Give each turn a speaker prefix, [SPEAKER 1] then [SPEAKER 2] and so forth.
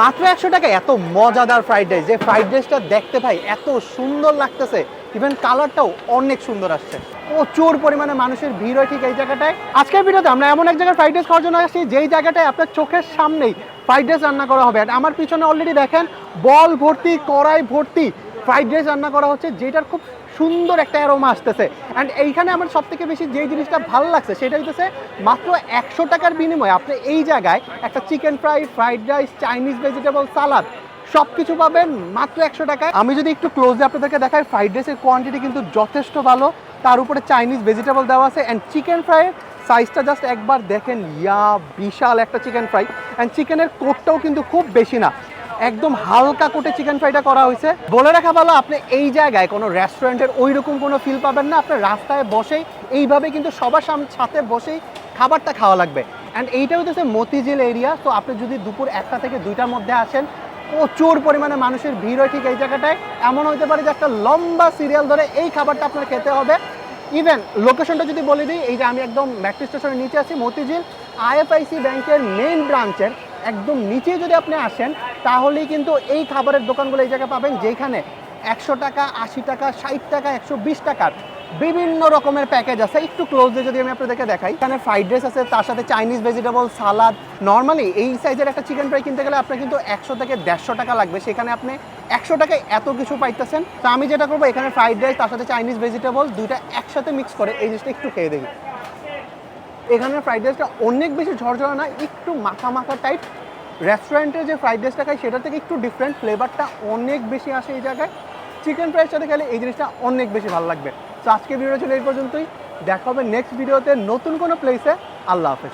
[SPEAKER 1] মাত্র 100 টাকায় এত মজাদার ফ্রাইড রাইস, যে ফ্রাইড রাইসটা দেখতে ভাই এত সুন্দর লাগতেছে, ইভেন কালারটাও অনেক সুন্দর আসছে। প্রচুর পরিমাণে মানুষের ভিড় হয় ঠিক এই জায়গাটায়। আজকের ভিডিওতে আমরা এমন এক জায়গায় ফ্রাইড রাইস খাওয়ার জন্য আসছি যেই জায়গাটায় আপনার চোখের সামনেই ফ্রাইড রাইস রান্না করা হবে। আমার পিছনে অলরেডি দেখেন বল ভর্তি, কড়াই ভর্তি ফ্রাইড রাইস রান্না করা হচ্ছে, যেটার খুব সুন্দর একটা অ্যারোমা আসতেছে। অ্যান্ড এইখানে আমার সব থেকে বেশি যেই জিনিসটা ভালো লাগছে সেটা হচ্ছে মাত্র 100 টাকার বিনিময়ে আপনি এই জায়গায় একটা chicken fry, fried rice, Chinese vegetable সালাদ সব কিছু পাবেন মাত্র 100 টাকায়। আমি যদি একটু ক্লোজলি আপনাদেরকে দেখাই, ফ্রাইড রাইসের কোয়ান্টিটি কিন্তু যথেষ্ট ভালো, তার উপরে চাইনিজ ভেজিটেবল দেওয়া আছে। অ্যান্ড চিকেন ফ্রাইয়ের সাইজটা জাস্ট একবার দেখেন, বিশাল একটা চিকেন ফ্রাই। অ্যান্ড চিকেনের কোটটাও কিন্তু খুব বেশি না, একদম হালকা কোটে চিকেন ফ্রাইটা করা হয়েছে। বলে রাখা ভালো, আপনি এই জায়গায় কোনো রেস্টুরেন্টের ওই রকম কোনো ফিল পাবেন না। আপনার রাস্তায় বসেই এইভাবে কিন্তু সবার সাথে বসেই খাবারটা খাওয়া লাগবে। অ্যান্ড এইটা হচ্ছে মতিঝিল এরিয়া। তো আপনি যদি দুপুর 1টা থেকে 2টার মধ্যে আসেন, প্রচুর পরিমাণে মানুষের ভিড় হয় ঠিক এই জায়গাটায়। এমন হতে পারে যে একটা লম্বা সিরিয়াল ধরে এই খাবারটা আপনার খেতে হবে। ইভেন লোকেশনটা যদি বলে দিই, এই যে আমি একদম মেট্রো স্টেশনের নিচে আছি, মতিঝিল আইএফআইসি ব্যাংকের মেইন ব্রাঞ্চের একদম নিচে যদি আপনি আসেন, তাহলেই কিন্তু এই খাবারের দোকানগুলো এই জায়গায় পাবেন, যেখানে 100 টাকা, 80 টাকা, 60 টাকা, 120 টাকার বিভিন্ন রকমের প্যাকেজ আছে। একটু ক্লোজলি যদি আমি আপনাদেরকে দেখাই, এখানে ফ্রাইড রাইস আছে, তার সাথে চাইনিজ ভেজিটেবল সালাদ। নর্মালি এই সাইজের একটা চিকেন ফ্রাই কিনতে গেলে আপনার কিন্তু 100 থেকে 150 টাকা লাগবে, সেখানে আপনি 100 টাকায় এত কিছু পাইতেছেন। তো আমি যেটা করবো, এখানে ফ্রাইড রাইস তার সাথে চাইনিজ ভেজিটেবল দুইটা একসাথে মিক্স করে এই জিনিসটা একটু খেয়ে দেখি। এখানে ফ্রাইড রাইসটা অনেক বেশি ঝরঝরা না, একটু মাখা মাখা টাইপ। রেস্টুরেন্টের যে ফ্রাইড রাইসটা খাই সেটা থেকে একটু ডিফারেন্ট, ফ্লেভারটা অনেক বেশি আসে এই জায়গায়। চিকেন ফ্রাইয়ের সাথে খেলে এই জিনিসটা অনেক বেশি ভালো লাগবে। তো আজকে ভিডিও ছিল এই পর্যন্তই, দেখা হবে নেক্সট ভিডিওতে নতুন কোনো প্লেসে। আল্লাহ হাফেজ।